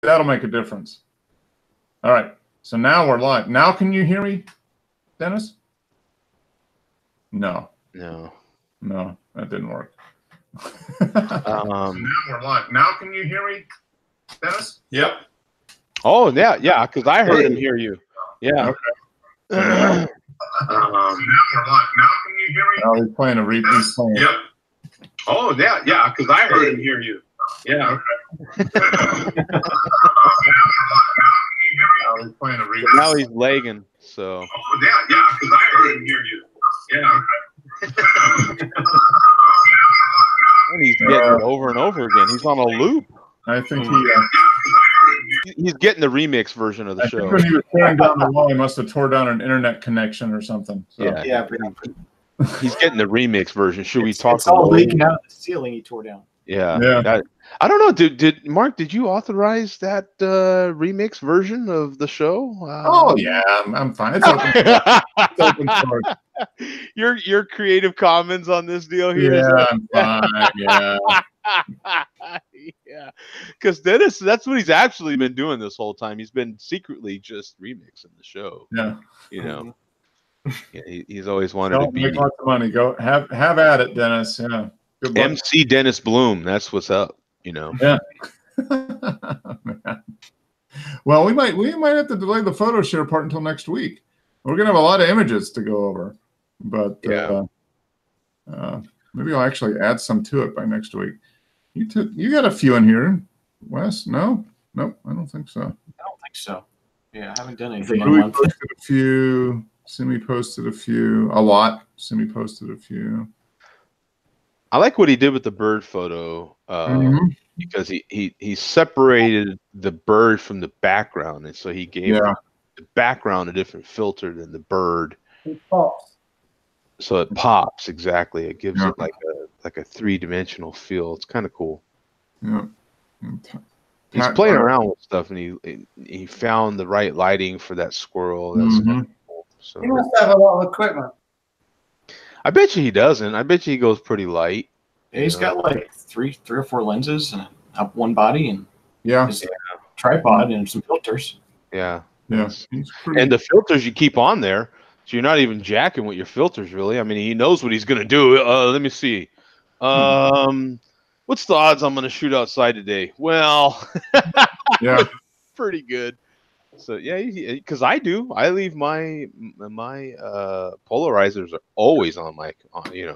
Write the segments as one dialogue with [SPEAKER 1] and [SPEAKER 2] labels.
[SPEAKER 1] that'll make a difference. All right. So now we're live. Now can you hear me, Dennis? No.
[SPEAKER 2] No.
[SPEAKER 1] No, that didn't work. So now we're live. Now can you hear me, Dennis?
[SPEAKER 3] Yep.
[SPEAKER 2] Oh, yeah, because I heard him hear you. Yeah.
[SPEAKER 1] Okay. So now we're live. Now can you hear me? Oh, he's playing a repeat.
[SPEAKER 3] Yep. Oh, yeah, because I heard him hear you. Yeah.
[SPEAKER 1] Okay. Oh, he's playing a repeat.
[SPEAKER 2] Now he's lagging, so.
[SPEAKER 3] Oh, yeah, because I heard him hear you. Yeah.
[SPEAKER 2] And he's getting it over and over again. He's on a loop.
[SPEAKER 1] I think
[SPEAKER 2] He's getting the remix version of the show.
[SPEAKER 1] when he was tearing down the wall, he must have tore down an internet connection or something. So.
[SPEAKER 2] Yeah. He's getting the remix version. Should we talk?
[SPEAKER 4] It's all leaking out of the ceiling he tore down.
[SPEAKER 1] Yeah.
[SPEAKER 2] I don't know. Did Mark? Did you authorize that remix version of the show?
[SPEAKER 1] Oh yeah, I'm fine. It's open. It's open source.
[SPEAKER 2] Your Creative Commons on this deal here.
[SPEAKER 1] Yeah, I'm fine. Yeah.
[SPEAKER 2] Yeah, because Dennis, that's what he's actually been doing this whole time. He's been secretly just remixing the show.
[SPEAKER 1] Yeah.
[SPEAKER 2] You know, yeah, he's always wanted to be
[SPEAKER 1] make lots of money. Go have at it, Dennis. Yeah. Good luck.
[SPEAKER 2] MC Dennis Bloom. That's what's up. You know.
[SPEAKER 1] Yeah. Well, we might have to delay the photo share part until next week. We're gonna have a lot of images to go over, but maybe I'll actually add some to it by next week. You got a few in here, Wes? No, nope, I don't think so.
[SPEAKER 4] I don't think so. Yeah, I haven't done anything.
[SPEAKER 1] Louis posted a few. Simi posted a few. A lot. Simi posted a few.
[SPEAKER 2] I like what he did with the bird photo because he separated the bird from the background, and so he gave the background a different filter than the bird.
[SPEAKER 4] It pops.
[SPEAKER 2] So it pops exactly. It gives it like a three-dimensional feel. It's kind of cool.
[SPEAKER 1] Yeah.
[SPEAKER 2] He's playing around with stuff, and he found the right lighting for that squirrel. That's kind of cool. So
[SPEAKER 5] He must have a lot of equipment.
[SPEAKER 2] I bet you he doesn't. I bet you he goes pretty light.
[SPEAKER 4] Yeah, he's got like three or four lenses and one body and his tripod and some filters.
[SPEAKER 2] Yeah.
[SPEAKER 1] Yes.
[SPEAKER 2] And the filters you keep on there, so you're not even jacking with your filters, really. I mean, he knows what he's going to do. Let me see. What's the odds I'm going to shoot outside today? Well,
[SPEAKER 1] yeah,
[SPEAKER 2] pretty good. So yeah, because I do. I leave my polarizers are always on
[SPEAKER 1] Yeah.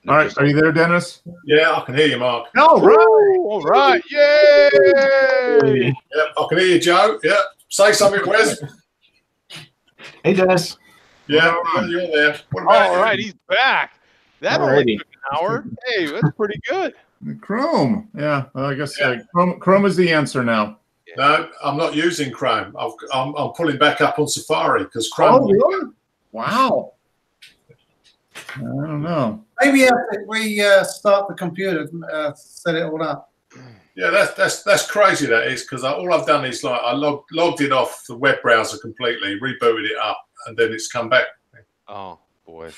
[SPEAKER 1] All right, are you there, Dennis?
[SPEAKER 3] Yeah, I can hear you, Mark.
[SPEAKER 1] All right.
[SPEAKER 2] All right. Yay!
[SPEAKER 3] Yep, I can hear you, Joe. Yeah. Say something, Wes.
[SPEAKER 4] Hey, Dennis.
[SPEAKER 3] Yeah, you're there. What about
[SPEAKER 2] All right, he's back. That only took an hour. Hey, that's pretty good.
[SPEAKER 1] Chrome. Yeah, well, I guess Chrome is the answer now.
[SPEAKER 3] No, I'm not using Chrome. I'm pulling back up on Safari because Chrome.
[SPEAKER 1] Oh, really? Wow. I don't know.
[SPEAKER 5] Maybe after we start the computer, set it all up.
[SPEAKER 3] Yeah, that's crazy. That is because all I've done is I logged it off the web browser completely, rebooted it up, and then it's come back.
[SPEAKER 2] Oh boy,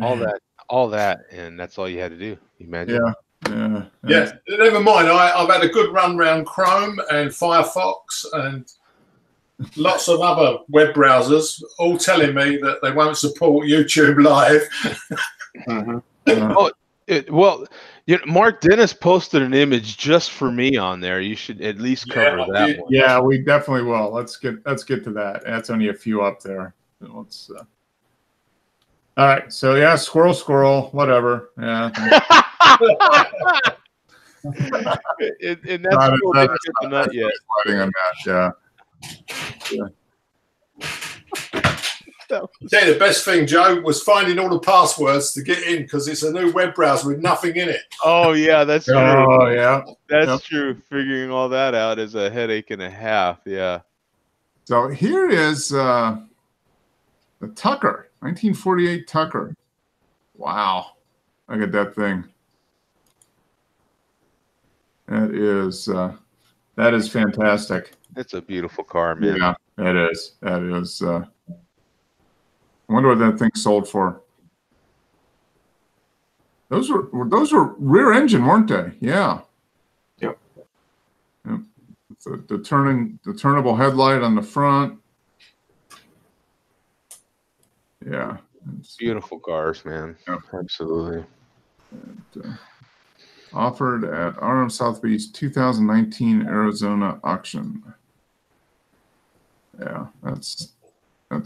[SPEAKER 2] all that, and that's all you had to do. Imagine.
[SPEAKER 3] Yeah. Never mind. I've had a good run around Chrome and Firefox and lots of other web browsers, all telling me that they won't support YouTube Live.
[SPEAKER 2] Well, Mark Dennis posted an image just for me on there. You should at least cover that one.
[SPEAKER 1] Yeah, we definitely will. Let's get to that. That's only a few up there. Let's. All right. So yeah, squirrel, whatever. Yeah.
[SPEAKER 2] and that's cool. Didn't get the nut yet.
[SPEAKER 3] Yeah, the best thing, Joe, was finding all the passwords to get in because it's a new web browser with nothing in it.
[SPEAKER 2] Oh yeah, that's true.
[SPEAKER 1] Oh yeah,
[SPEAKER 2] that's true. Figuring all that out is a headache and a half. Yeah.
[SPEAKER 1] So here is the Tucker, 1948 Tucker. Wow, look at that thing. That is fantastic.
[SPEAKER 2] It's a beautiful car, man.
[SPEAKER 1] Yeah, it is. That is. I wonder what that thing sold for. Those were rear engine, weren't they? Yeah.
[SPEAKER 4] Yep.
[SPEAKER 1] Yep. The turnable headlight on the front. Yeah.
[SPEAKER 2] Beautiful cars, man.
[SPEAKER 1] Yep.
[SPEAKER 2] Absolutely.
[SPEAKER 1] And, offered at RM Sotheby's 2019 Arizona auction. Yeah, that's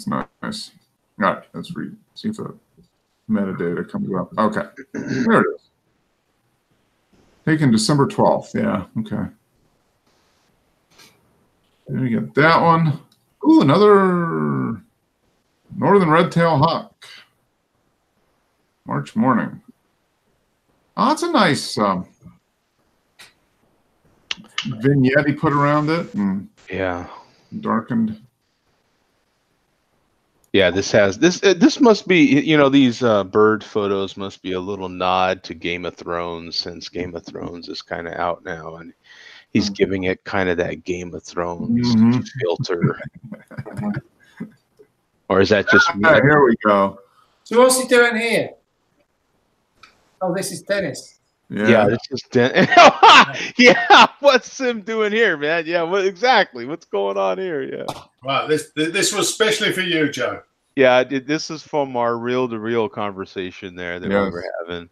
[SPEAKER 1] nice. All right, let's read. See if the metadata comes up. Okay, there it is. Taken December 12th. Yeah, okay. Then we get that one. Ooh, another Northern Red-tailed Hawk. March morning. Oh, that's a nice vignette he put around it. And
[SPEAKER 2] yeah.
[SPEAKER 1] Darkened.
[SPEAKER 2] Yeah, this must be, you know, these bird photos must be a little nod to Game of Thrones, since Game of Thrones is kind of out now, and he's giving it kind of that Game of Thrones filter. Or is that just me?
[SPEAKER 1] Here we go.
[SPEAKER 5] So what's he doing here? Oh, this is Dennis.
[SPEAKER 2] Yeah, this is Dennis. Yeah, what's him doing here, man? Yeah, exactly? What's going on here? Yeah.
[SPEAKER 3] Right, this was specially for you, Joe.
[SPEAKER 2] Yeah, this is from our reel-to-reel conversation there that we were having.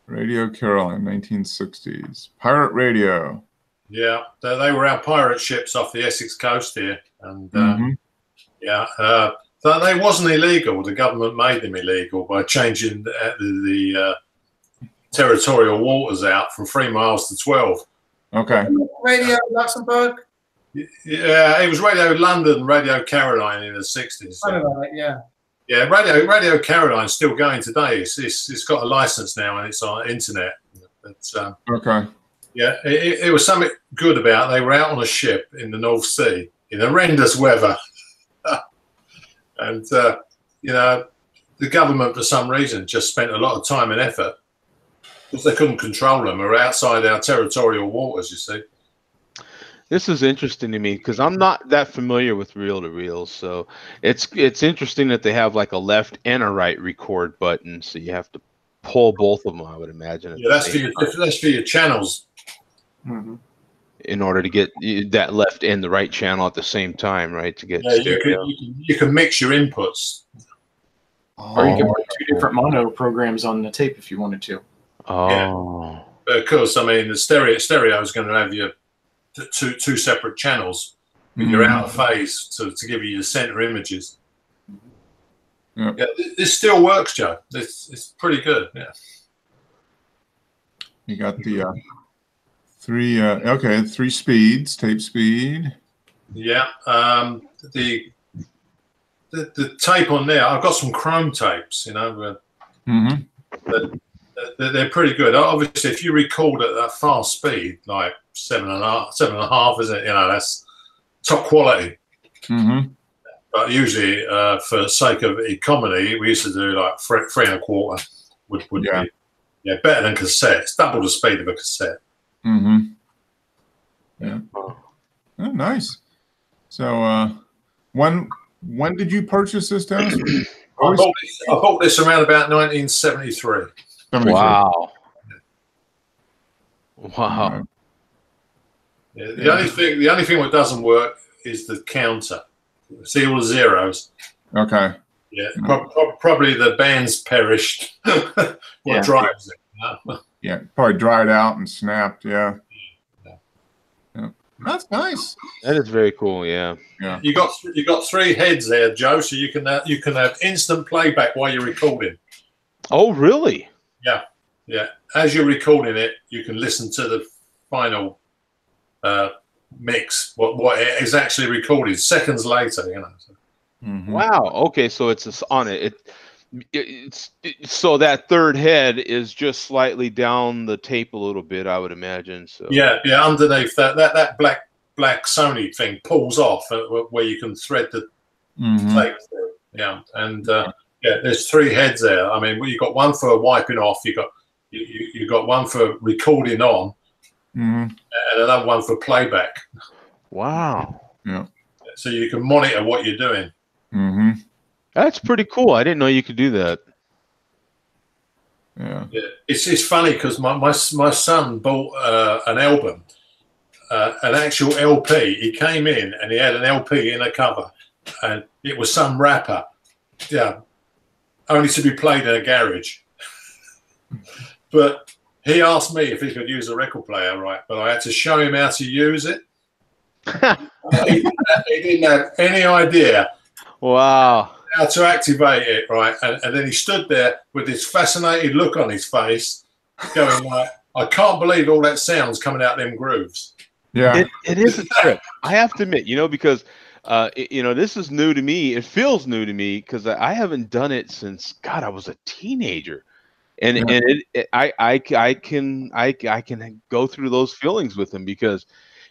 [SPEAKER 1] Radio Caroline, 1960s. Pirate radio.
[SPEAKER 3] Yeah, they were our pirate ships off the Essex coast here. And so they wasn't illegal. The government made them illegal by changing the territorial waters out from 3 miles to 12.
[SPEAKER 1] Okay.
[SPEAKER 5] Radio Luxembourg?
[SPEAKER 3] Yeah, it was Radio London, Radio Caroline in the 60s.
[SPEAKER 5] Yeah.
[SPEAKER 3] Yeah, Radio Caroline's still going today. It's got a license now and it's on internet. But,
[SPEAKER 1] okay.
[SPEAKER 3] Yeah, it was something good about it. They were out on a ship in the North Sea in horrendous weather. And, you know, the government, for some reason, just spent a lot of time and effort because they couldn't control them. Or outside our territorial waters, you see.
[SPEAKER 2] This is interesting to me because I'm not that familiar with reel-to-reels, so it's interesting that they have like a left and a right record button, so you have to pull both of them, I would imagine.
[SPEAKER 3] Yeah, that's for your channels.
[SPEAKER 2] In order to get that left and the right channel at the same time, right? To get
[SPEAKER 3] you can mix your inputs.
[SPEAKER 4] Or you can put 2 different mono programs on the tape if you wanted to.
[SPEAKER 2] Oh.
[SPEAKER 3] Yeah. But of course, I mean, the stereo is going to have your two separate channels with your out of phase to give you your center images. Yeah, this still works, Joe. It's pretty good. Yeah.
[SPEAKER 1] You got the 3 speeds, tape speed.
[SPEAKER 3] Yeah. The tape on there, I've got some chrome tapes, you know. They're pretty good. Obviously, if you record at that fast speed, like 7.5, isn't it? You know, that's top quality. But usually, for sake of economy, we used to do like 3 1/4. Would be better than cassette. It's double the speed of a cassette.
[SPEAKER 1] Yeah. Oh, nice. So, when did you purchase this, Dennis?
[SPEAKER 3] I bought this around about 1973.
[SPEAKER 2] Wow.
[SPEAKER 3] Yeah, the only thing that doesn't work is the counter. See all the zeros.
[SPEAKER 1] Okay.
[SPEAKER 3] Yeah, probably the band's perished. What drives it? You know?
[SPEAKER 1] Yeah, probably dried out and snapped. Yeah. That's nice.
[SPEAKER 2] That is very cool. Yeah.
[SPEAKER 3] Yeah. You got 3 heads there, Joe, so you can have instant playback while you're recording.
[SPEAKER 2] Oh, really?
[SPEAKER 3] Yeah. Yeah. As you're recording it, you can listen to the final mix. What is actually recorded seconds later. You know.
[SPEAKER 2] Wow. Okay, so it's on it. So that 3rd head is just slightly down the tape a little bit, I would imagine. So
[SPEAKER 3] yeah, underneath that black Sony thing pulls off where you can thread the tape through. Yeah, and there's 3 heads there. I mean, you got one for wiping off. You got one for recording on, and another one for playback.
[SPEAKER 2] Wow.
[SPEAKER 1] Yeah.
[SPEAKER 3] So you can monitor what you're doing.
[SPEAKER 2] That's pretty cool. I didn't know you could do that.
[SPEAKER 1] Yeah.
[SPEAKER 3] It's funny because my son bought an album, an actual LP. He came in and he had an LP in a cover, and it was some rapper, only to be played in a garage. But he asked me if he could use a record player, right? But I had to show him how to use it. He didn't have any idea.
[SPEAKER 2] Wow.
[SPEAKER 3] How to activate it, right? And then he stood there with this fascinated look on his face, going like, I can't believe all that sound's coming out them grooves.
[SPEAKER 1] Yeah.
[SPEAKER 2] It is a trip. I have to admit, because this is new to me. It feels new to me because I haven't done it since I was a teenager. And I can go through those feelings with him because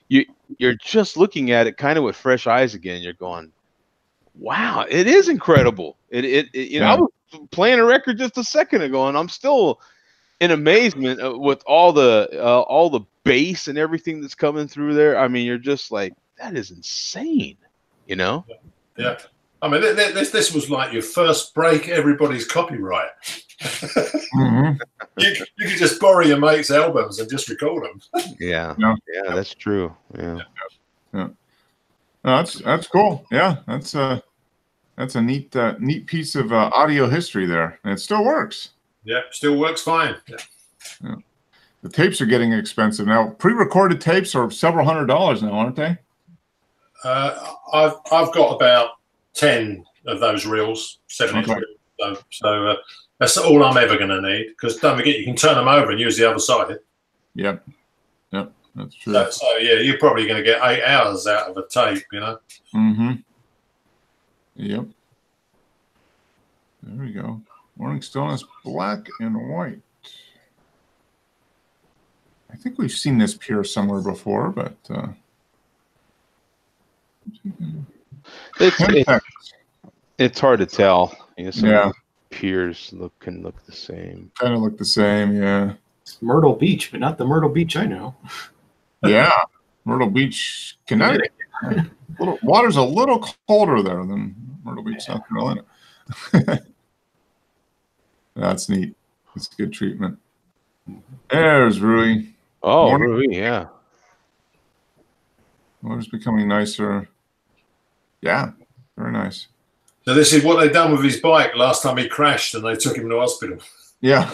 [SPEAKER 2] you're just looking at it kind of with fresh eyes again. You're going, wow, it is incredible. I was playing a record just a second ago, and I'm still in amazement with all the bass and everything that's coming through there. I mean, you're just like, that is insane, Yeah.
[SPEAKER 3] I mean, this was like your first break everybody's copyright.
[SPEAKER 1] Mm-hmm.
[SPEAKER 3] You could just borrow your mate's albums and just record them.
[SPEAKER 2] Yeah, that's true. Yeah.
[SPEAKER 1] No, that's cool. Yeah, that's a neat piece of audio history there, and it still works.
[SPEAKER 3] Yeah, still works fine. Yeah.
[SPEAKER 1] The tapes are getting expensive now. Pre-recorded tapes are several $100s now, aren't they?
[SPEAKER 3] I've got about 10 of those reels, 7-inch reels. So that's all I'm ever going to need. Because don't forget, you can turn them over and use the other side.
[SPEAKER 1] Yep, that's true.
[SPEAKER 3] So yeah, you're probably going to get 8 hours out of a tape,
[SPEAKER 1] Mm-hmm. Yep. There we go. Morning Stillness, black and white. I think we've seen this pier somewhere before, but
[SPEAKER 2] it's hard to tell. Some piers can look the same.
[SPEAKER 1] Kind of look the same, yeah.
[SPEAKER 4] It's Myrtle Beach, but not the Myrtle Beach I know.
[SPEAKER 1] Yeah, Myrtle Beach, Connecticut. Water's a little colder there than Myrtle Beach, South Carolina. That's neat. It's good treatment. There's Rui.
[SPEAKER 2] Oh, Rui, yeah.
[SPEAKER 1] Water's becoming nicer. Yeah, very nice.
[SPEAKER 3] So this is what they've done with his bike last time he crashed and they took him to hospital.
[SPEAKER 1] Yeah.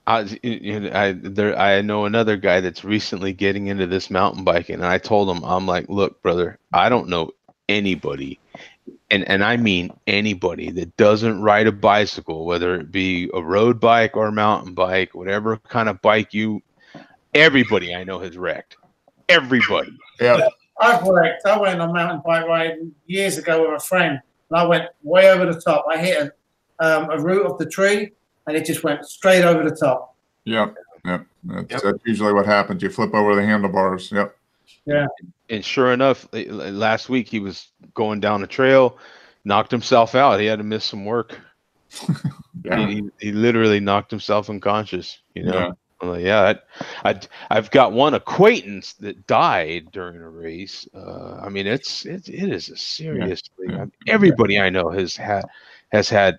[SPEAKER 2] I know another guy that's recently getting into this mountain biking, and I told him, I'm like, look, brother, I don't know anybody, and I mean anybody that doesn't ride a bicycle, whether it be a road bike or a mountain bike, whatever kind of bike everybody I know has wrecked. Everybody.
[SPEAKER 1] Yeah.
[SPEAKER 5] I've wrecked. I went on a mountain bike ride years ago with a friend, and I went way over the top. I hit a root of the tree, and it just went straight over the top.
[SPEAKER 1] Yep. That's usually what happens. You flip over the handlebars. Yep.
[SPEAKER 5] Yeah.
[SPEAKER 2] And sure enough, last week he was going down a trail, knocked himself out. He had to miss some work. He literally knocked himself unconscious.
[SPEAKER 1] Yeah.
[SPEAKER 2] I'm like, I've got one acquaintance that died during a race. I mean, it is a serious thing. I mean, everybody I know has had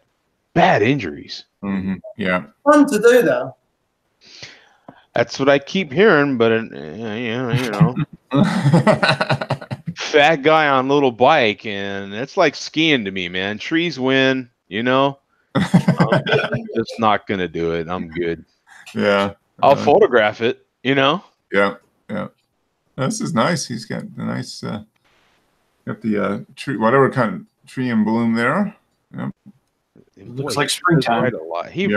[SPEAKER 2] bad injuries.
[SPEAKER 1] Mm-hmm. Yeah.
[SPEAKER 5] Fun to do though.
[SPEAKER 2] That's what I keep hearing, but fat guy on little bike, and it's like skiing to me, man. Trees win, I'm just not gonna do it. I'm good.
[SPEAKER 1] Yeah.
[SPEAKER 2] I'll photograph it,
[SPEAKER 1] Yeah. This is nice. He's got the nice, got the tree, whatever kind of tree in bloom there. Yeah.
[SPEAKER 4] It looks like springtime.
[SPEAKER 2] Ride a lot. He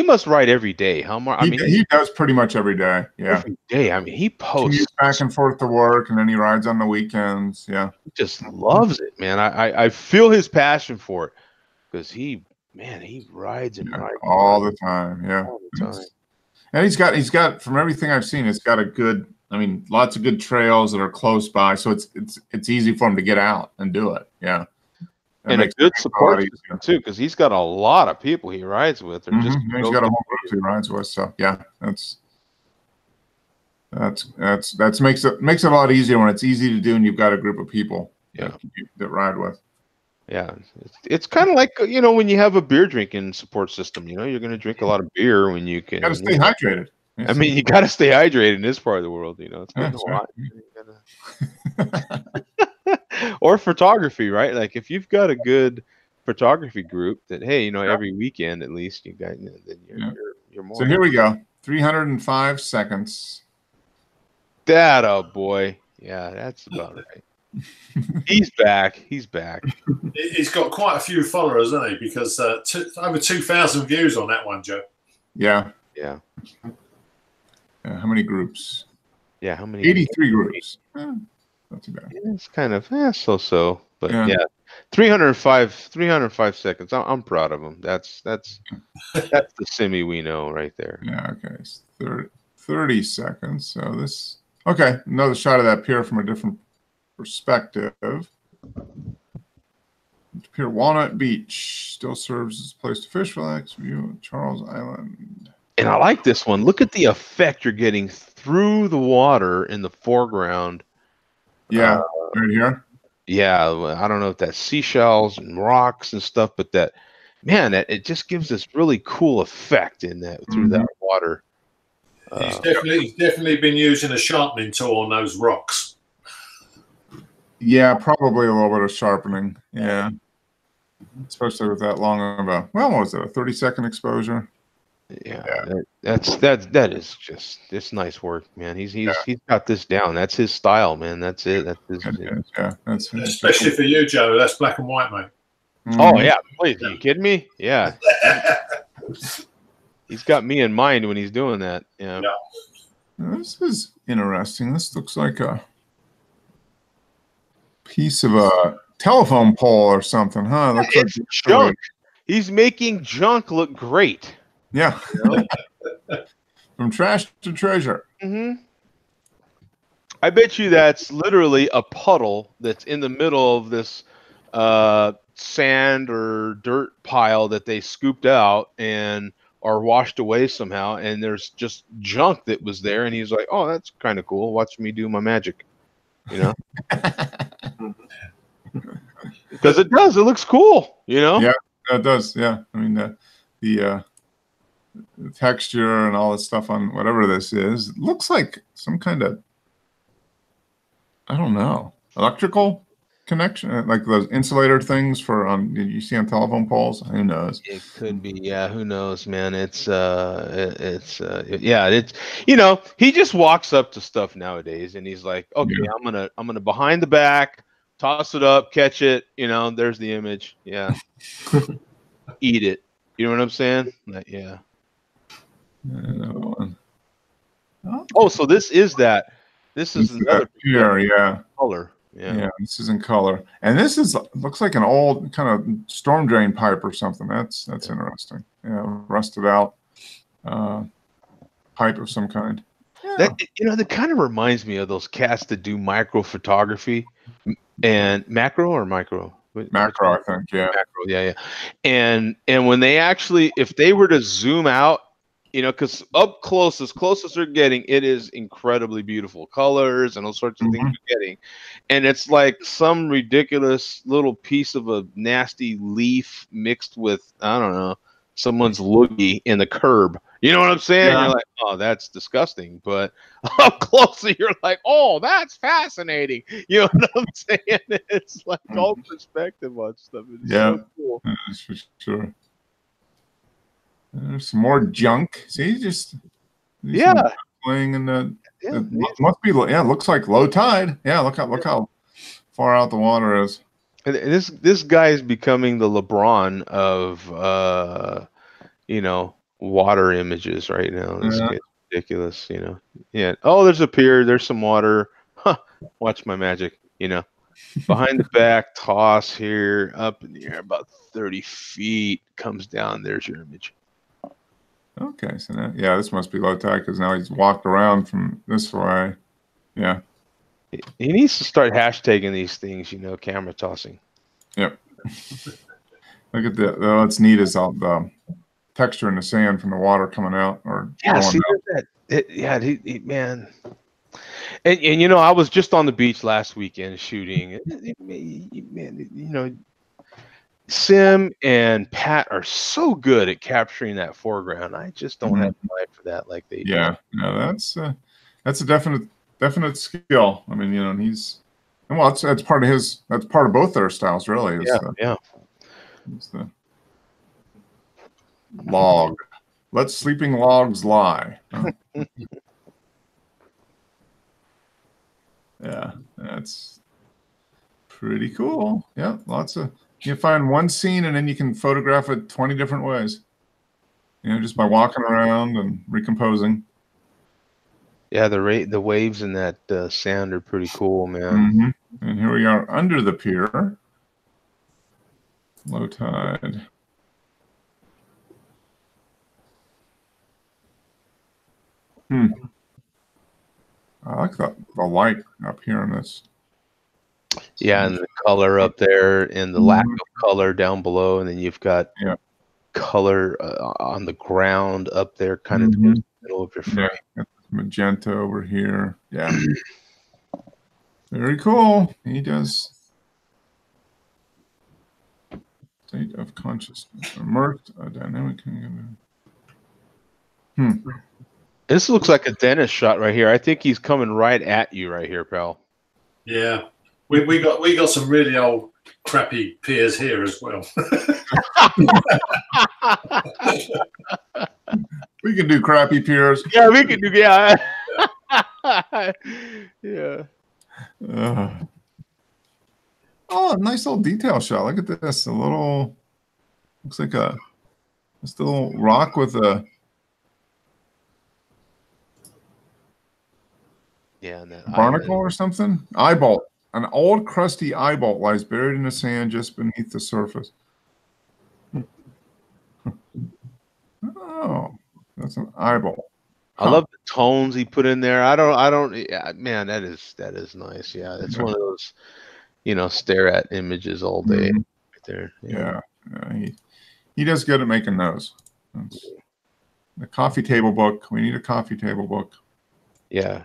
[SPEAKER 2] must ride every day. How much?
[SPEAKER 1] He does pretty much every day. Yeah.
[SPEAKER 2] Every day. I mean, he posts
[SPEAKER 1] back and forth to work, and then he rides on the weekends. Yeah.
[SPEAKER 2] He just loves it, man. I feel his passion for it because he rides and rides
[SPEAKER 1] all the time. Yeah.
[SPEAKER 2] All the time.
[SPEAKER 1] And he's got from everything I've seen, it's got lots of good trails that are close by, so it's easy for him to get out and do it. Yeah.
[SPEAKER 2] And a good support system too, because he's got a lot of people he rides with.
[SPEAKER 1] He's got a whole group he rides with. So yeah, that makes it a lot easier when it's easy to do and you've got a group of people that ride with.
[SPEAKER 2] Yeah, it's kind of like when you have a beer drinking support system. You're going to drink a lot of beer when you can.
[SPEAKER 1] Got to stay hydrated.
[SPEAKER 2] I mean, you got to stay hydrated in this part of the world. It's getting hot. Or photography, right? Like if you've got a good photography group that every weekend at least you got, then you're more.
[SPEAKER 1] So here we go. 305 seconds.
[SPEAKER 2] That boy. Yeah, that's about right. He's back. He's back.
[SPEAKER 3] He's got quite a few followers, hasn't he? Because over 2,000 views on that one, Joe.
[SPEAKER 1] Yeah.
[SPEAKER 2] Yeah.
[SPEAKER 1] How many groups?
[SPEAKER 2] Yeah, how many?
[SPEAKER 1] 83 groups. Not too bad.
[SPEAKER 2] It's kind of so, but yeah. 305 seconds. I'm proud of him. That's the Simi we know right there.
[SPEAKER 1] Yeah. Okay. 30 seconds. So this. Okay. Another shot of that pier from a different perspective. Pier Walnut Beach still serves as a place to fish, relax, view Charles Island.
[SPEAKER 2] And I like this one. Look at the effect you're getting through the water in the foreground.
[SPEAKER 1] Yeah, right here.
[SPEAKER 2] Yeah, I don't know if that's seashells and rocks and stuff, but it just gives this really cool effect in that through that water.
[SPEAKER 3] He's definitely been using a sharpening tool on those rocks.
[SPEAKER 1] Yeah, probably a little bit of sharpening. Yeah, especially with that long of a what was it, a 30-second exposure?
[SPEAKER 2] Yeah. That is just nice work, man. He's got this down. That's his style, man. That's it. That's his.
[SPEAKER 1] Yeah, that's
[SPEAKER 3] especially for you, Joe. That's black and white, mate.
[SPEAKER 2] Oh yeah, please. Are you kidding me? Yeah. He's got me in mind when he's doing that. Yeah.
[SPEAKER 1] This is interesting. This looks like a piece of a telephone pole or something, huh? Looks like
[SPEAKER 2] junk. He's making junk look great.
[SPEAKER 1] Yeah. From trash to treasure.
[SPEAKER 2] Mm-hmm. I bet you that's literally a puddle that's in the middle of this sand or dirt pile that they scooped out and are washed away somehow. And there's just junk that was there. And he's like, oh, that's kind of cool. Watch me do my magic. Because it does. It looks cool.
[SPEAKER 1] Yeah, it does. Yeah. I mean, the texture and all this stuff on whatever this is, it looks like some kind of, I don't know, electrical connection, like those insulator things for you see on telephone poles. Who knows?
[SPEAKER 2] It could be. Yeah, who knows, man? He just walks up to stuff nowadays and he's like, okay, I'm gonna behind the back, toss it up, catch it, there's the image. Yeah. Eat it. You know what I'm saying? Yeah. Oh, so this is that. This is another
[SPEAKER 1] pier, yeah.
[SPEAKER 2] Color. Yeah,
[SPEAKER 1] this is in color. And this looks like an old kind of storm drain pipe or something. That's interesting. Yeah, rusted out pipe of some kind. Yeah.
[SPEAKER 2] That kind of reminds me of those cats that do micro photography and macro or micro.
[SPEAKER 1] Macro, I think. Yeah.
[SPEAKER 2] Macro, yeah. And when they actually, if they were to zoom out, because up close, as close as they're getting, it is incredibly beautiful colors and all sorts of things you're getting. And it's like some ridiculous little piece of a nasty leaf mixed with, I don't know, someone's loogie in the curb. You know what I'm saying? Yeah. You're like, oh, that's disgusting. But up close, you're like, oh, that's fascinating. You know what I'm saying? It's like all perspective on stuff. It's so cool.
[SPEAKER 1] That's for sure. There's some more junk. See, playing in the. It must be. Yeah, it looks like low tide. Yeah, look how far out the water is.
[SPEAKER 2] And this guy is becoming the LeBron of water images right now. It's ridiculous. Yeah. Oh, there's a pier. There's some water. Huh. Watch my magic. Behind the back, toss here, up in the air, about 30 feet, comes down. There's your image.
[SPEAKER 1] Okay, so this must be low tide because now he's walked around from this way. Yeah.
[SPEAKER 2] He needs to start hashtagging these things, camera tossing.
[SPEAKER 1] Yep. Look at what's neat is all the texture in the sand from the water coming out or
[SPEAKER 2] going out. That. Man. And I was just on the beach last weekend shooting. Man, Sim and Pat are so good at capturing that foreground. I just don't have time for that like they do.
[SPEAKER 1] Yeah, no, that's a definite skill. I mean, and he's, and well, that's part of both their styles, really.
[SPEAKER 2] Yeah.
[SPEAKER 1] It's the log. Let sleeping logs lie. Huh? Yeah, that's pretty cool. Yeah, you find one scene and then you can photograph it 20 different ways. Just by walking around and recomposing.
[SPEAKER 2] Yeah, the waves in that sand are pretty cool, man.
[SPEAKER 1] Mm-hmm. And here we are under the pier. Low tide. I like the light up here in this.
[SPEAKER 2] Yeah, and the color up there and the lack of color down below, and then you've got color on the ground up there, kind of towards the middle of your frame.
[SPEAKER 1] Yeah, magenta over here. Yeah. Very cool. He does state of consciousness. Immersed, dynamic.
[SPEAKER 2] This looks like a Dennis shot right here. I think he's coming right at you right here, pal.
[SPEAKER 3] Yeah. We got some really old crappy piers here as well.
[SPEAKER 1] We can do crappy piers.
[SPEAKER 2] Yeah, we can do. Yeah. Yeah.
[SPEAKER 1] Oh, nice little detail shot. Look at this. Looks like just a little rock with a.
[SPEAKER 2] Yeah, and that
[SPEAKER 1] barnacle or something. Eyebolt. An old crusty eyebolt lies buried in the sand just beneath the surface. Oh, that's an eyebolt.
[SPEAKER 2] I love the tones he put in there. I don't. Yeah, man, that is nice. Yeah, it's one of those, stare at images all day. Right there.
[SPEAKER 1] Yeah. He does good at making those. The coffee table book. We need a coffee table book.
[SPEAKER 2] Yeah.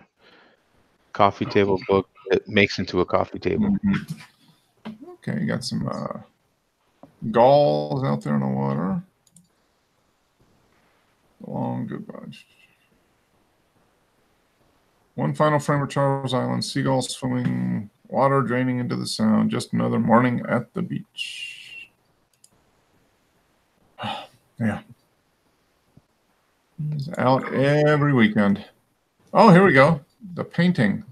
[SPEAKER 2] Coffee table book that makes into a coffee table.
[SPEAKER 1] Okay, you got some gulls out there in the water. Long good bunch. One final frame of Charles Island. Seagulls swimming, water draining into the sound. Just another morning at the beach. Yeah. He's out every weekend. Oh, here we go. The painting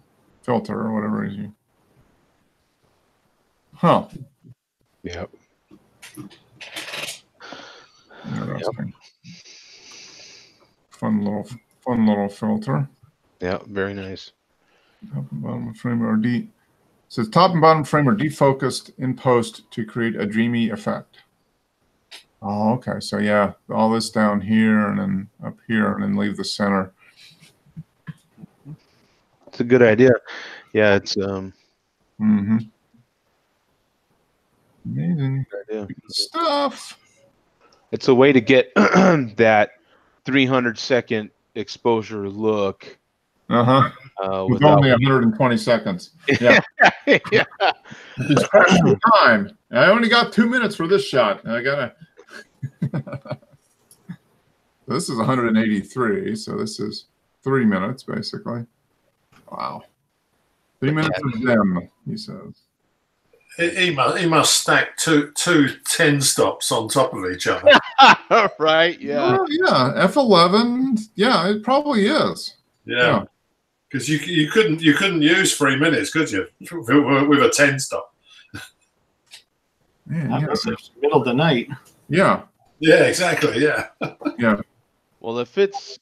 [SPEAKER 1] filter or whatever it is. Huh.
[SPEAKER 2] Yep.
[SPEAKER 1] Interesting. Fun little filter.
[SPEAKER 2] Yeah, very nice.
[SPEAKER 1] Top and bottom frame are says top and bottom frame are defocused in post to create a dreamy effect. Oh, okay. So yeah, all this down here and then up here and then leave the center.
[SPEAKER 2] It's a good idea. Yeah, it's
[SPEAKER 1] amazing
[SPEAKER 2] good
[SPEAKER 1] stuff.
[SPEAKER 2] It's a way to get that 300-second exposure look.
[SPEAKER 1] With only 120 seconds. Yeah.
[SPEAKER 2] Yeah.
[SPEAKER 1] It's precious time. I only got 2 minutes for this shot. I gotta. This is 183, so this is 3 minutes basically. Wow. 3 minutes of them, he says.
[SPEAKER 3] He must stack two 10 stops on top of each other.
[SPEAKER 2] Right? Yeah.
[SPEAKER 1] Yeah. F11. Yeah, it probably is.
[SPEAKER 3] Yeah. Because you couldn't use 3 minutes, could you? With a 10 stop.
[SPEAKER 4] Yeah. Middle of the night.
[SPEAKER 1] Yeah.
[SPEAKER 3] Yeah. Exactly. Yeah.
[SPEAKER 1] Yeah.
[SPEAKER 2] Well, if it's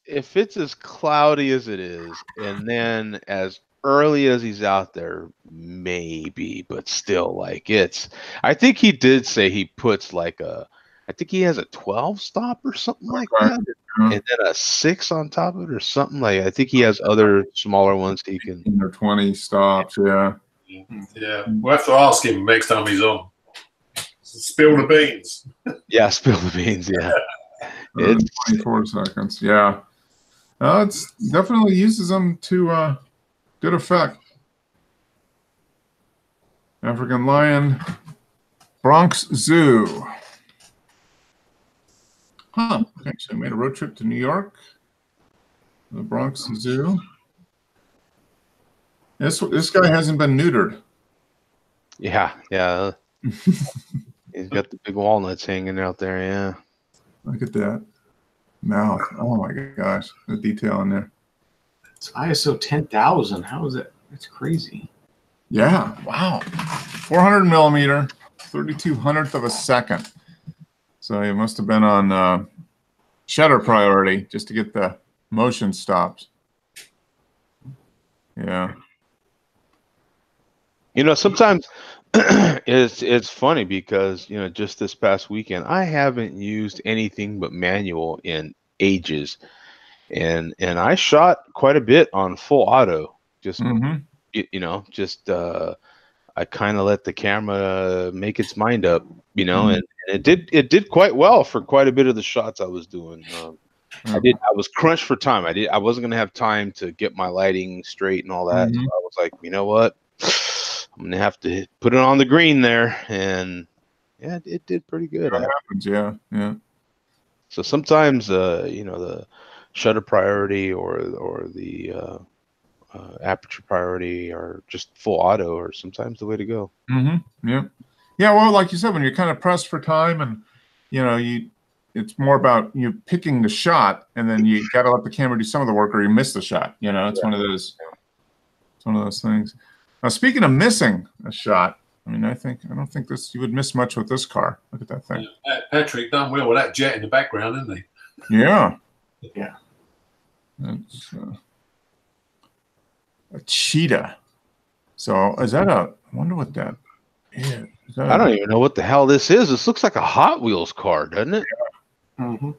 [SPEAKER 2] as cloudy as it is, and then as early as he's out there, maybe, but still, like I think he did say he puts I think he has a 12 stop or something like that, and then a 6 on top of it or something like. I think he has other smaller ones he can.
[SPEAKER 1] 20 stops, yeah.
[SPEAKER 3] Yeah, we'll have to ask him next time he's on. Spill the beans.
[SPEAKER 2] Yeah, spill the beans. Yeah.
[SPEAKER 1] It's 24 seconds. Yeah. It's definitely uses them to good effect. African lion, Bronx Zoo. Huh. Okay, so I made a road trip to New York. The Bronx Zoo. This guy hasn't been neutered.
[SPEAKER 2] Yeah, yeah. He's got the big walnuts hanging out there. Yeah.
[SPEAKER 1] Look at that mouth. Oh my gosh, the detail in there.
[SPEAKER 4] It's ISO 10,000. How is it? It's crazy.
[SPEAKER 1] Yeah. Wow. 400 millimeter, 3200th of a second. So it must have been on shutter priority just to get the motion stops. Yeah.
[SPEAKER 2] You know, sometimes it's funny because, you know, just this past weekend, I haven't used anything but manual in ages. And I shot quite a bit on full auto. Just, you know, just I kind of let the camera make its mind up, you know, and it did quite well for quite a bit of the shots I was doing. I was crunched for time. I wasn't going to have time to get my lighting straight and all that. So I was like, you know what? I'm going to have to put it on the green there. And yeah, it did pretty good.
[SPEAKER 1] That happens, yeah. Yeah.
[SPEAKER 2] So sometimes, you know, the shutter priority or the aperture priority or just full auto or sometimes the way to go.
[SPEAKER 1] Yeah. Yeah. Well, like you said, when you're kind of pressed for time and, you know, it's more about you picking the shot and then you got to let the camera do some of the work or you miss the shot. You know, it's one of those things. Now, speaking of missing a shot, I mean, I don't think you would miss much with this car. Look at that thing.
[SPEAKER 3] Yeah, Patrick done well with that jet in the background, isn't he?
[SPEAKER 1] Yeah.
[SPEAKER 4] Yeah.
[SPEAKER 1] That's a cheetah. So is that I wonder what that is.
[SPEAKER 2] I don't even know what the hell this is. This looks like a Hot Wheels car, doesn't it?
[SPEAKER 1] Yeah. It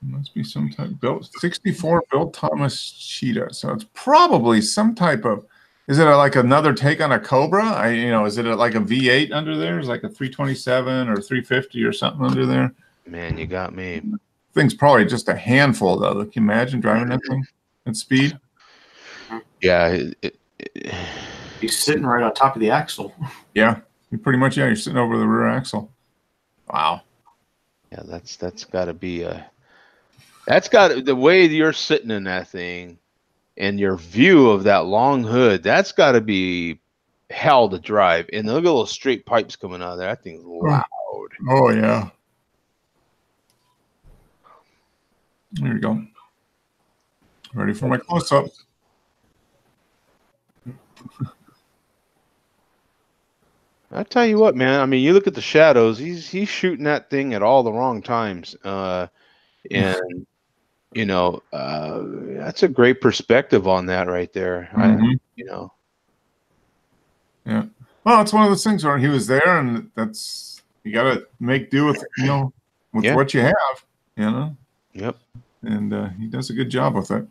[SPEAKER 1] must be some type built 64 Bill Thomas cheetah. So it's probably some type of. Is it like another take on a Cobra? Is it like a V8 under there? Is it like a 327 or 350 or something under there?
[SPEAKER 2] Man, you got me.
[SPEAKER 1] Thing's probably just a handful, though. Can you imagine driving that thing at speed?
[SPEAKER 2] Yeah.
[SPEAKER 4] He's sitting right on top of the axle.
[SPEAKER 1] Yeah. You're sitting over the rear axle. Wow.
[SPEAKER 2] Yeah, that's got to be the way you're sitting in that thing. And your view of that long hood, that's got to be hell to drive. And look at those straight pipes coming out of there. That thing's loud.
[SPEAKER 1] Oh, yeah. There you go. Ready for my close-up.
[SPEAKER 2] I tell you what, man. I mean, you look at the shadows. He's shooting that thing at all the wrong times. And you know, that's a great perspective on that right there. You know.
[SPEAKER 1] Yeah. Well, it's one of those things where he was there, and you got to make do with what you have. You know.
[SPEAKER 2] Yep.
[SPEAKER 1] And he does a good job with it.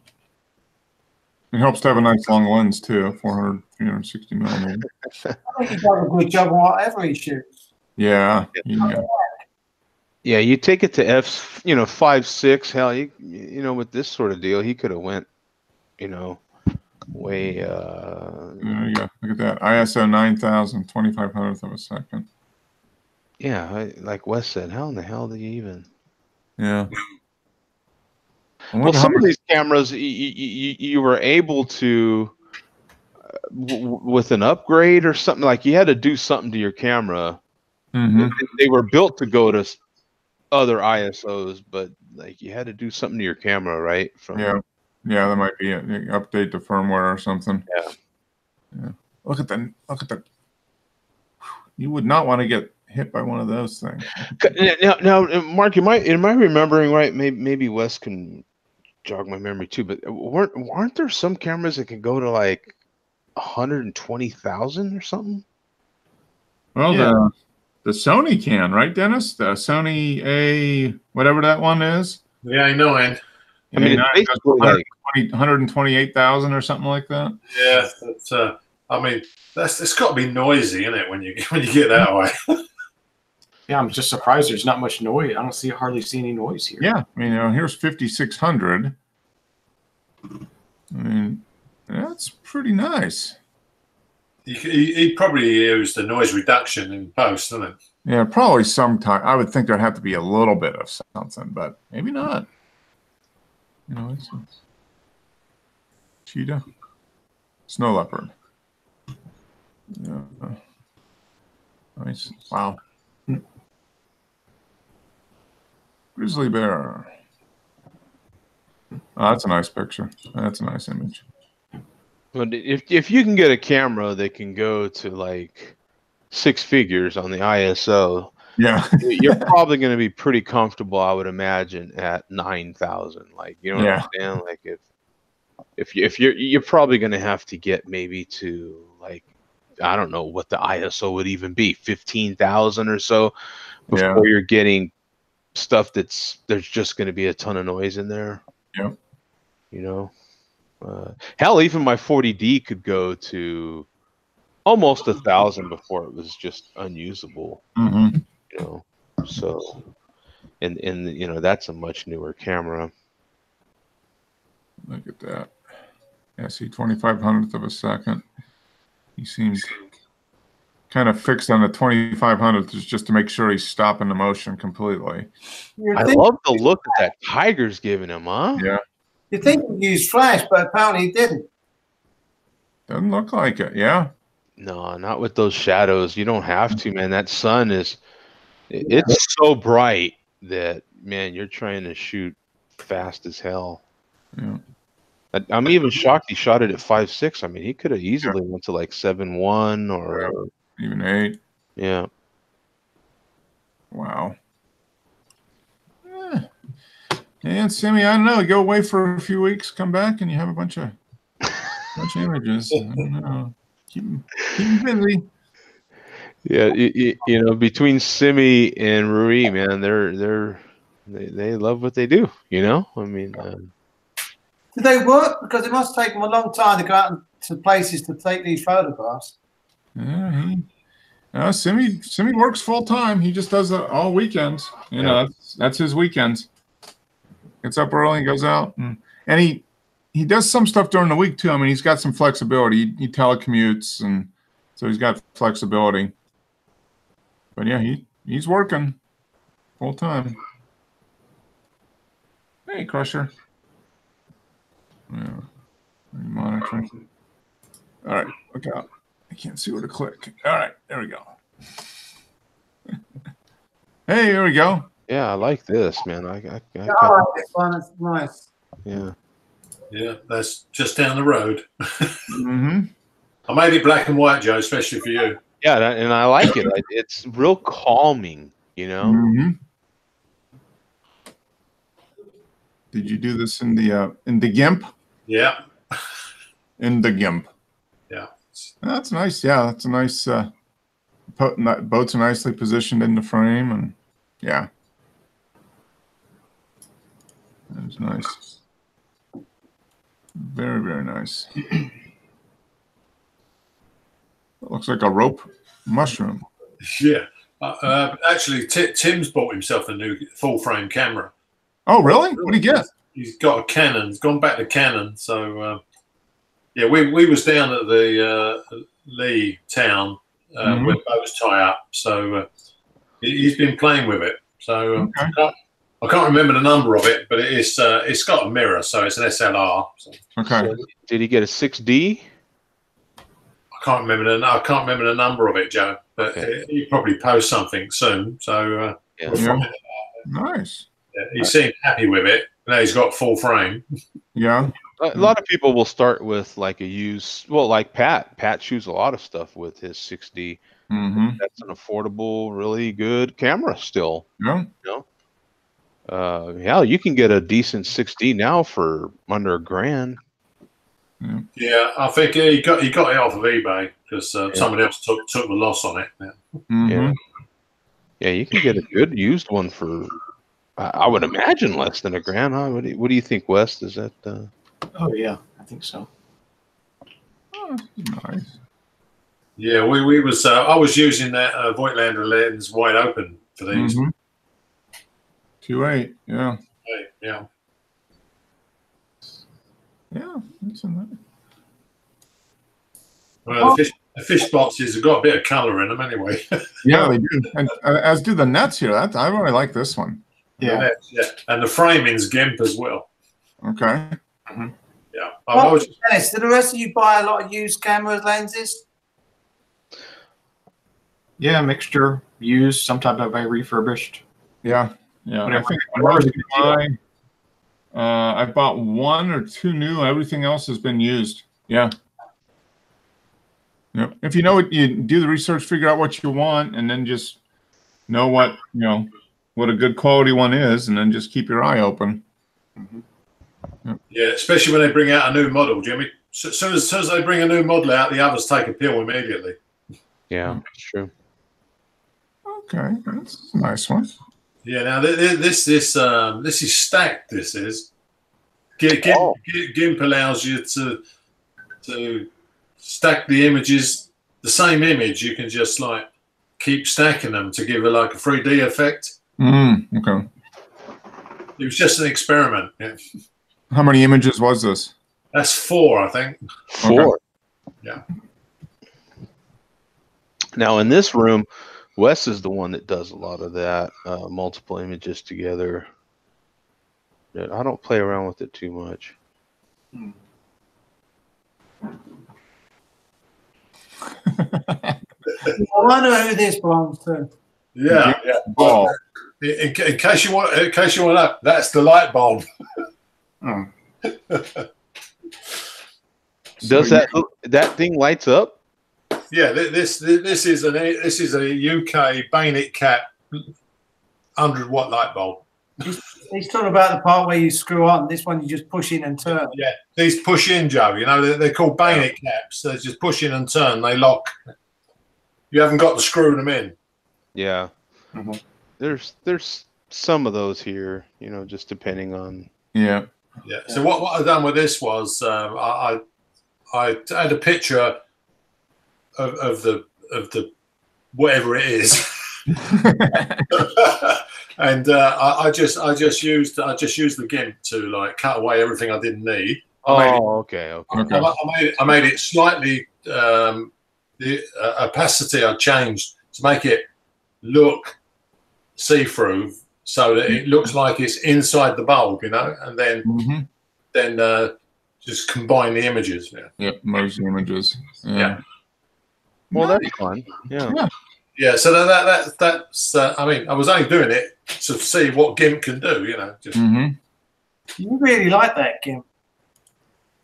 [SPEAKER 1] It helps to have a nice long lens too, 400, 360 millimeter.
[SPEAKER 5] I think he does a good job on whatever he shoots.
[SPEAKER 1] Yeah.
[SPEAKER 2] Yeah, you take it to 5.6. Hell, you know, with this sort of deal, he could have went, you know, way.
[SPEAKER 1] There you go. Look at that. ISO 9000, 2500th of a second.
[SPEAKER 2] Yeah, like Wes said, how in the hell did you even?
[SPEAKER 1] Yeah.
[SPEAKER 2] Well, some of these cameras, you were able to, with an upgrade or something, like you had to do something to your camera. They were built to go to other ISOs, but like you had to do something to your camera, right?
[SPEAKER 1] Yeah, that might be it. Update the firmware or something. Yeah. Look at the. You would not want to get hit by one of those things.
[SPEAKER 2] Now, Mark, am I remembering right? Maybe Wes can jog my memory too. But weren't there some cameras that can go to like 120,000 or something?
[SPEAKER 1] Well, the Sony can, right, Dennis? The Sony A, whatever that one is.
[SPEAKER 3] Yeah, I know, and
[SPEAKER 2] I mean, it's basically like
[SPEAKER 1] 128,000 or something like that.
[SPEAKER 3] Yeah, that's. I mean, it's got to be noisy, isn't it, when you get that way?
[SPEAKER 4] Yeah, I'm just surprised there's not much noise. I don't hardly see any noise here.
[SPEAKER 1] Yeah, I mean, here's 5600. I mean, that's pretty nice.
[SPEAKER 3] he probably used the noise reduction in post, didn't it?
[SPEAKER 1] Yeah, probably sometime. I would think there'd have to be a little bit of something, but maybe not. You know, it's cheetah, snow leopard. Yeah. Nice. Wow. Grizzly bear. Oh, that's a nice picture. That's a nice image.
[SPEAKER 2] But if you can get a camera that can go to like 6 figures on the ISO,
[SPEAKER 1] yeah,
[SPEAKER 2] you're probably going to be pretty comfortable, I would imagine, at 9,000. Like, you know what I'm saying? Like if you're probably going to have to get maybe to like, I don't know what the ISO would even be, 15,000 or so before you're getting stuff there's just going to be a ton of noise in there.
[SPEAKER 1] Yeah.
[SPEAKER 2] You know, hell, even my 40D could go to almost 1,000 before it was just unusable.
[SPEAKER 1] Mm-hmm.
[SPEAKER 2] You know, so and you know, that's a much newer camera.
[SPEAKER 1] Look at that. Yeah, see, 2500th of a second. He seems kind of fixed on the 2500th just to make sure he's stopping the motion completely.
[SPEAKER 2] I love the look that tiger's giving him, huh?
[SPEAKER 1] Yeah.
[SPEAKER 5] You think he used flash, but apparently he didn't.
[SPEAKER 1] Doesn't look like it. Yeah.
[SPEAKER 2] No, not with those shadows. You don't have to, man. That sun it's so bright that, man, you're trying to shoot fast as hell.
[SPEAKER 1] Yeah.
[SPEAKER 2] I'm even shocked he shot it at 5.6. I mean, he could have easily went to like 7.1 or
[SPEAKER 1] even 8.
[SPEAKER 2] Yeah.
[SPEAKER 1] Wow. And Sammy, I don't know. Go away for a few weeks, come back, and you have a bunch of images. I don't know. Keep them busy.
[SPEAKER 2] Yeah, you know, between Simi and Rui, man, they love what they do. You know, I mean.
[SPEAKER 5] Do they work? Because it must take them a long time to go out to places to take these photographs.
[SPEAKER 1] Yeah, Simi works full time. He just does it all weekends. You know, that's his weekends. Gets up early and goes out, and he does some stuff during the week too. I mean, he's got some flexibility. He telecommutes, and so he's got flexibility. But yeah, he's working full time. Hey, Crusher. Yeah, monitoring. All right, look out. I can't see where to click. All right, there we go. Hey, there we go.
[SPEAKER 2] Yeah, I like this, man. I
[SPEAKER 5] like this one. It's nice.
[SPEAKER 2] Yeah.
[SPEAKER 3] Yeah, that's just down the road.
[SPEAKER 1] Mm-hmm.
[SPEAKER 3] I made it black and white, Joe, especially for you.
[SPEAKER 2] Yeah, and I like it. It's real calming, you know.
[SPEAKER 1] Mm-hmm. Did you do this in the GIMP?
[SPEAKER 3] Yeah.
[SPEAKER 1] In the GIMP.
[SPEAKER 3] Yeah.
[SPEAKER 1] That's nice. Yeah, that's a nice. Boats are nicely positioned in the frame, and yeah, that's nice. Very, very nice. It looks like a rope mushroom.
[SPEAKER 3] Yeah. Actually, Tim's bought himself a new full frame camera.
[SPEAKER 1] Oh, really? What did he get?
[SPEAKER 3] He's got a Canon. He's gone back to Canon. So, yeah, we was down at the Lee town where boats tie up. So he's been playing with it. So I can't remember the number of it, but it's got a mirror, so it's an SLR. So.
[SPEAKER 1] Okay.
[SPEAKER 2] So did he get a 6D?
[SPEAKER 3] I can't remember the number of it, Joe. But he'll probably post something soon. So we'll find it out.
[SPEAKER 1] Nice.
[SPEAKER 3] Yeah, he seemed happy with it. Now he's got full frame.
[SPEAKER 1] Yeah.
[SPEAKER 2] A lot of people will start with like a used, like Pat. Pat shoots a lot of stuff with his 6D.
[SPEAKER 1] Mm-hmm.
[SPEAKER 2] That's an affordable, really good camera still.
[SPEAKER 1] Yeah.
[SPEAKER 2] You know? Yeah, you can get a decent 6D now for under $1,000.
[SPEAKER 3] Yeah, I think he got it off of eBay because somebody else took the loss on it. Yeah.
[SPEAKER 1] Mm-hmm.
[SPEAKER 2] Yeah, you can get a good used one for, I would imagine, less than $1,000. Huh? What do you think, Wes? Is that?
[SPEAKER 4] Oh yeah, I think so.
[SPEAKER 1] Oh, nice.
[SPEAKER 3] Yeah, we was I was using that Voigtlander lens wide open for these.
[SPEAKER 1] 2.8. Yeah.
[SPEAKER 3] Yeah.
[SPEAKER 1] Yeah, that's a nice.
[SPEAKER 3] Well, The fish boxes have got a bit of colour in them anyway.
[SPEAKER 1] Yeah, they do. And as do the nets here. I really like this one.
[SPEAKER 3] Yeah. And the framing's GIMP as well.
[SPEAKER 1] Okay.
[SPEAKER 3] Mm-hmm. Yeah.
[SPEAKER 5] Well, Dennis, do the rest of you buy a lot of used cameras, lenses?
[SPEAKER 4] Yeah, mixture, used, sometimes I buy refurbished.
[SPEAKER 1] Yeah. I think I bought 1 or 2 new. Everything else has been used. Yeah. If you know what you do, the research, figure out what you want, and then just know what what a good quality one is, and then just keep your eye open.
[SPEAKER 3] Yeah, especially when they bring out a new model, Jimmy. So, as soon as they bring a new model out, the others take a pill immediately.
[SPEAKER 2] Yeah, that's true.
[SPEAKER 1] Okay, that's a nice one.
[SPEAKER 3] Yeah, now this is stacked. This is GIMP allows you to stack the images, the same image. You can just like keep stacking them to give it like a 3D effect.
[SPEAKER 1] Okay.
[SPEAKER 3] It was just an experiment. Yeah.
[SPEAKER 1] How many images was this?
[SPEAKER 3] That's 4, I think.
[SPEAKER 2] 4.
[SPEAKER 3] Okay. Yeah.
[SPEAKER 2] Now in this room, Wes is the one that does a lot of that, multiple images together. I don't play around with it too much.
[SPEAKER 5] I wonder who this belongs to.
[SPEAKER 3] Yeah.
[SPEAKER 1] Ball.
[SPEAKER 3] In case you want to, that's the light bulb.
[SPEAKER 2] Does that thing lights up?
[SPEAKER 3] Yeah, this is a UK Bayonet Cap 100-watt light bulb.
[SPEAKER 5] He's talking about the part where you screw on. This one you just push in and turn.
[SPEAKER 3] Yeah, these push in, Joe. You know they're called bayonet caps. They just push in and turn. They lock. You haven't got to screw them in.
[SPEAKER 2] Yeah. There's some of those here. Just depending on.
[SPEAKER 3] Yeah. So what I've done with this was I had a picture of the whatever it is. And I just used the GIMP to like cut away everything I didn't need.
[SPEAKER 2] Okay.
[SPEAKER 3] I made it slightly the opacity I changed to make it look see-through, so that it looks like it's inside the bulb, and then just combine the images.
[SPEAKER 1] Merge the images.
[SPEAKER 3] Yeah.
[SPEAKER 2] Well, that's fun.
[SPEAKER 3] Yeah, so that's I mean, I was only doing it to see what GIMP can do, Just
[SPEAKER 5] You really like that GIMP?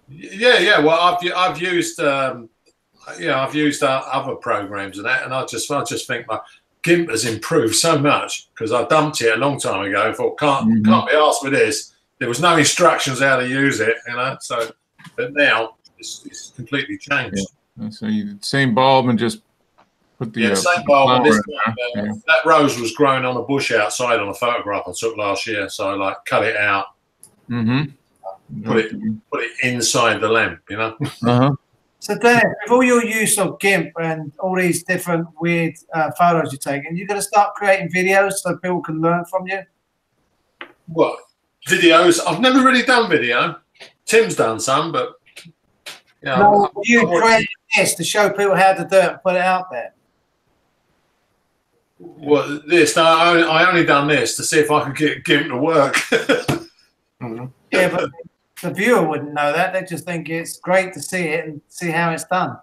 [SPEAKER 3] Yeah. Well, I've used I've used other programs and that, and I just think my GIMP has improved so much because I dumped it a long time ago. I thought can't be asked with this. There was no instructions how to use it, So, but now it's completely changed.
[SPEAKER 1] Yeah. So same bulb and just.
[SPEAKER 3] Same bulb. That rose was growing on a bush outside on a photograph I took last year, so I cut it out, put it inside the lamp,
[SPEAKER 5] So Dennis, with all your use of GIMP and all these different weird photos you're taking, you're going to start creating videos so people can learn from you?
[SPEAKER 3] What videos? I've never really done video. Tim's done some, but
[SPEAKER 5] you create this to show people how to do it and put it out there.
[SPEAKER 3] Well, I only done this to see if I could get GIMP to work.
[SPEAKER 5] Yeah, but the viewer wouldn't know that. They just think it's great to see it and see how it's done.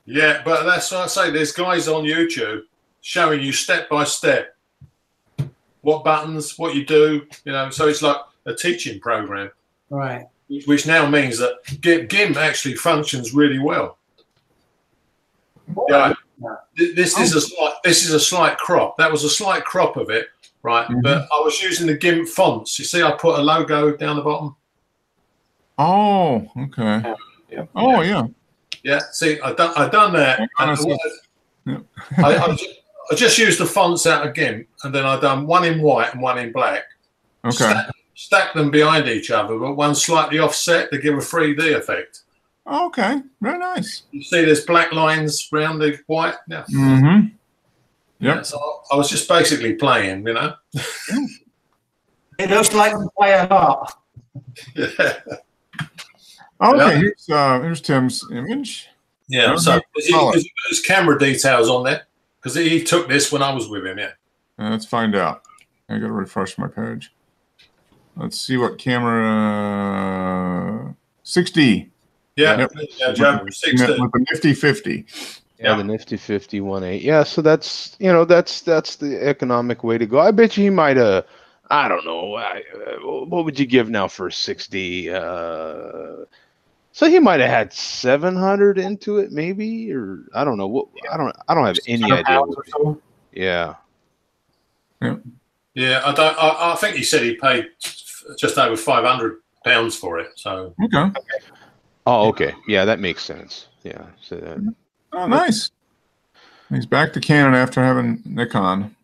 [SPEAKER 3] Yeah, but that's what I say. There's guys on YouTube showing you step by step what buttons, what you do. So it's like a teaching program,
[SPEAKER 5] right?
[SPEAKER 3] Which now means that GIMP actually functions really well. Yeah. This is a slight crop. That was a slight crop of it, right? But I was using the GIMP fonts. You see, I put a logo down the bottom.
[SPEAKER 1] Oh, okay.
[SPEAKER 4] Yeah.
[SPEAKER 1] Oh, yeah.
[SPEAKER 3] Yeah. See, I done that. I just used the fonts out of GIMP, and then I done one in white and one in black.
[SPEAKER 1] Okay.
[SPEAKER 3] Stack them behind each other, but one slightly offset to give a 3D effect.
[SPEAKER 1] Okay, very nice.
[SPEAKER 3] You see there's black lines around the white now.
[SPEAKER 1] Yeah.
[SPEAKER 3] So I was just basically playing,
[SPEAKER 5] It looks like we play a lot.
[SPEAKER 3] Yeah.
[SPEAKER 1] Okay, here's Tim's image.
[SPEAKER 3] Yeah, so there's camera details on there because he took this when I was with him. Yeah.
[SPEAKER 1] Let's find out. I got to refresh my page. Let's see what camera. 6D.
[SPEAKER 3] Yeah, Joe, 6D.
[SPEAKER 1] With the nifty 50.
[SPEAKER 2] Yeah, the nifty 50-1.8. Yeah, so that's that's the economic way to go. I bet you he might have. I don't know. What would you give now for a 6D? So he might have had 700 into it, maybe, or I don't know. What I don't have any idea. Yeah.
[SPEAKER 3] Yeah, I think he said he paid just over £500 for it. So
[SPEAKER 1] okay.
[SPEAKER 2] Oh, okay. Yeah, that makes sense. Yeah. So that,
[SPEAKER 1] oh, nice. He's back to Canon after having Nikon.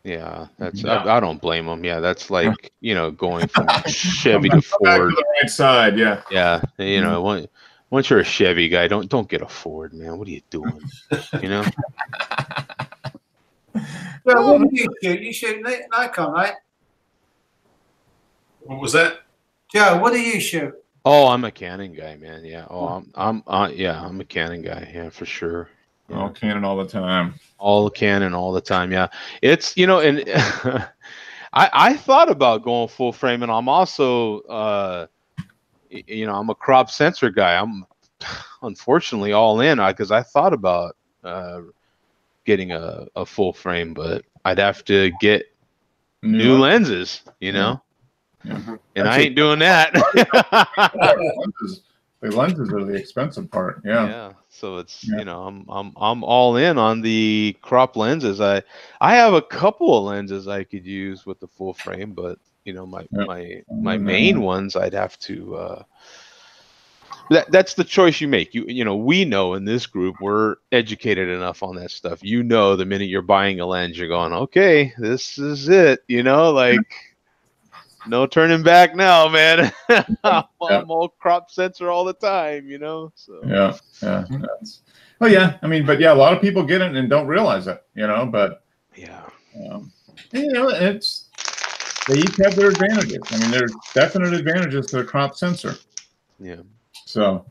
[SPEAKER 2] Yeah, that's I don't blame him. Yeah, that's like going from Chevy to Ford.
[SPEAKER 1] Back to the right side. Yeah.
[SPEAKER 2] Yeah, once you're a Chevy guy, don't get a Ford, man. What are you doing?
[SPEAKER 5] Well, what do you shoot? You shoot Nikon, right?
[SPEAKER 3] What was that?
[SPEAKER 5] Joe, what do you shoot?
[SPEAKER 2] Oh, I'm a Canon guy, man. Yeah. Oh, I'm a Canon guy. Yeah, for sure. Yeah.
[SPEAKER 1] All Canon all the time.
[SPEAKER 2] All Canon all the time. Yeah. It's and I thought about going full frame, and I'm also I'm a crop sensor guy. I'm unfortunately all in because I thought about getting a full frame, but I'd have to get new lenses, Yeah. And I ain't doing that.
[SPEAKER 1] The lenses are the expensive part.
[SPEAKER 2] Yeah. So it's I'm all in on the crop lenses. I have a couple of lenses I could use with the full frame, but my main ones I'd have to that's the choice you make. We know in this group we're educated enough on that stuff. The minute you're buying a lens, you're going, okay, this is it. No turning back now, man. I'm all crop sensor all the time, So
[SPEAKER 1] yeah. Well, yeah. I mean, but yeah, a lot of people get it and don't realize it, But it's they each have their advantages. I mean, there's definite advantages to the crop sensor.
[SPEAKER 2] Yeah.
[SPEAKER 1] So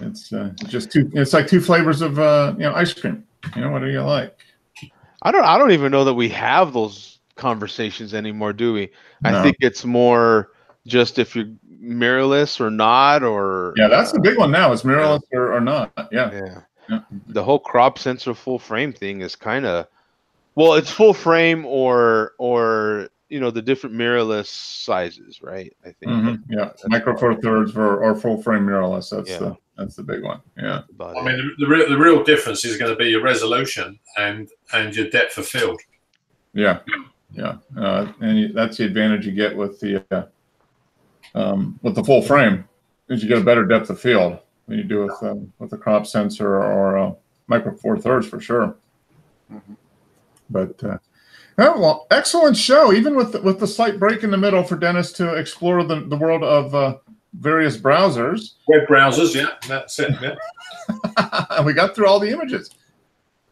[SPEAKER 1] it's just two. It's like two flavors of ice cream. What do you like?
[SPEAKER 2] I don't even know that we have those conversations anymore, do we? No. I think it's more just if you're mirrorless or not, or
[SPEAKER 1] that's the big one now. Is mirrorless or not? Yeah.
[SPEAKER 2] The whole crop sensor full frame thing is kind of it's full frame or the different mirrorless sizes, right? I think.
[SPEAKER 1] Micro Four Thirds or full frame mirrorless. That's the big one. Yeah.
[SPEAKER 3] I mean, the real difference is going to be your resolution and your depth of field.
[SPEAKER 1] Yeah. And that's the advantage you get with the full frame, is you get a better depth of field than you do with the crop sensor or Micro Four Thirds for sure. Mm-hmm. But excellent show, even with the slight break in the middle for Dennis to explore the world of various browsers,
[SPEAKER 3] web browsers. Yeah, that's it. Yeah.
[SPEAKER 1] And we got through all the images.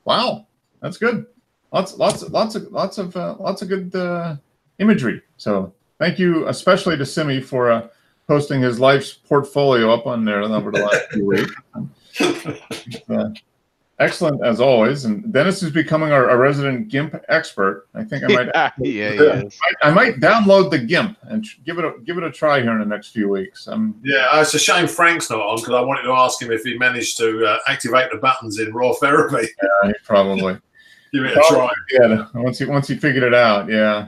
[SPEAKER 1] Wow, that's good. Lots of good imagery. So thank you, especially to Simi for posting his life's portfolio up on there over the last few weeks. Excellent as always. And Dennis is becoming our resident GIMP expert. I think I might. I might download the GIMP and give it a try here in the next few weeks.
[SPEAKER 3] It's a shame Frank's not on because I wanted to ask him if he managed to activate the buttons in Raw Therapy.
[SPEAKER 1] Yeah, he probably.
[SPEAKER 3] Give it a try.
[SPEAKER 1] Yeah, once he figured it out. Yeah.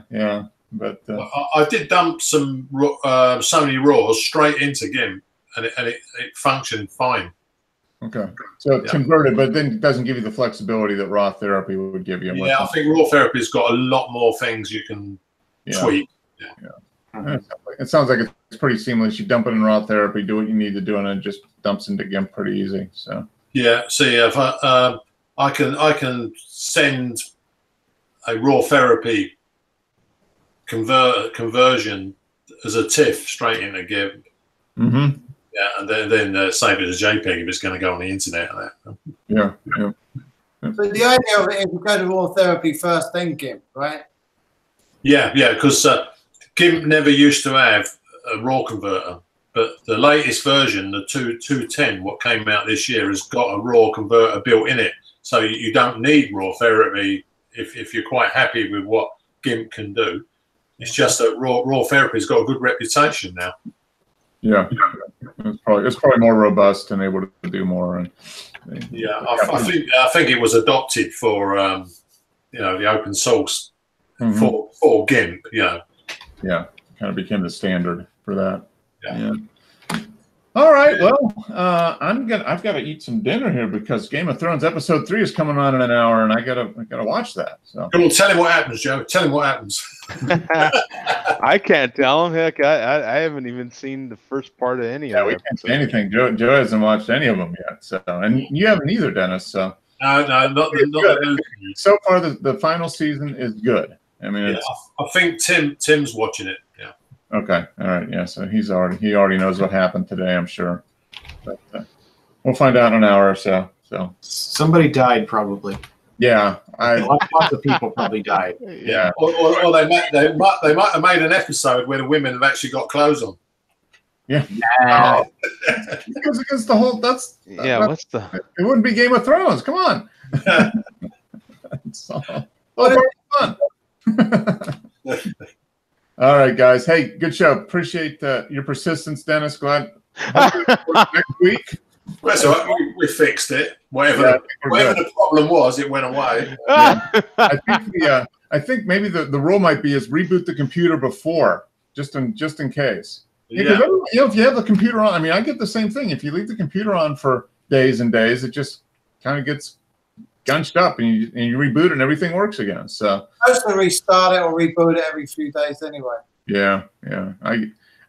[SPEAKER 1] But
[SPEAKER 3] I did dump some Sony RAWs straight into GIMP, and it functioned fine.
[SPEAKER 1] Okay, so it's converted, but then it doesn't give you the flexibility that Raw Therapy would give you.
[SPEAKER 3] Yeah, I think Raw Therapy's got a lot more things you can tweak.
[SPEAKER 1] Yeah. It sounds like it's pretty seamless. You dump it in Raw Therapy, do what you need to do, and it just dumps into GIMP pretty easy. So
[SPEAKER 3] if I can send a Raw Therapy conversion as a TIFF straight into GIMP.
[SPEAKER 1] Mm-hmm.
[SPEAKER 3] Yeah, and then save it as JPEG if it's going to go on the internet.
[SPEAKER 1] Yeah.
[SPEAKER 5] But the idea of it is you go to Raw Therapy first, then GIMP, right?
[SPEAKER 3] Yeah, because GIMP never used to have a RAW converter. but the latest version, the 2.10, what came out this year, has got a RAW converter built in it, so you don't need RAW therapy if you're quite happy with what GIMP can do. It's just that RAW therapy's got a good reputation now.
[SPEAKER 1] Yeah, it's probably more robust and able to do more. And
[SPEAKER 3] yeah, I think it was adopted for the open source for GIMP. Yeah,
[SPEAKER 1] kind of became the standard for that. Yeah. All right. Well, I've got to eat some dinner here because Game of Thrones episode 3 is coming on in an hour, and I gotta watch that. So
[SPEAKER 3] well, tell him what happens, Joe. Tell him what happens.
[SPEAKER 2] I can't tell him. Heck, I haven't even seen the first part of any of them.
[SPEAKER 1] We can't say anything. Joe hasn't watched any of them yet. So, and you haven't either, Dennis. So
[SPEAKER 3] no, not
[SPEAKER 1] so far. The final season is good. I mean,
[SPEAKER 3] I think Tim's watching it. Yeah.
[SPEAKER 1] Okay. All right. Yeah. So he already knows what happened today, I'm sure. But we'll find out in an hour or so. So
[SPEAKER 4] somebody died probably.
[SPEAKER 1] Yeah.
[SPEAKER 4] Lots of people probably died.
[SPEAKER 1] Yeah.
[SPEAKER 3] Or they might have made an episode where the women have actually got clothes on.
[SPEAKER 1] Yeah. Because the whole
[SPEAKER 2] what's the?
[SPEAKER 1] It wouldn't be Game of Thrones. Come on. It's all fun. All right, guys. Hey, good show. Appreciate your persistence, Dennis. Glad next week.
[SPEAKER 3] Well, so we fixed it. Whatever the problem was, it went away.
[SPEAKER 1] I think maybe the rule might be is reboot the computer before, just in case. Because if you have the computer on, I mean, I get the same thing. If you leave the computer on for days and days, it just kind of gets gunched up, and you reboot it, and everything works again. So
[SPEAKER 5] supposed to restart it or reboot it every few days anyway.
[SPEAKER 1] Yeah.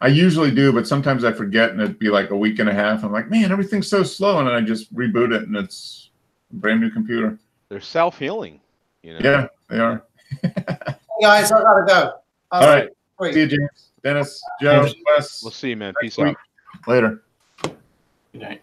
[SPEAKER 1] I usually do, but sometimes I forget, and it'd be like a week and a half. I'm like, man, everything's so slow, and then I just reboot it, and it's a brand new computer.
[SPEAKER 2] They're self-healing,
[SPEAKER 1] Yeah, they are.
[SPEAKER 5] Hey guys, I gotta go.
[SPEAKER 1] All right. See you, James, Dennis, Joe, Wes.
[SPEAKER 2] We'll see you, man. Peace out.
[SPEAKER 1] Later.
[SPEAKER 4] Good night.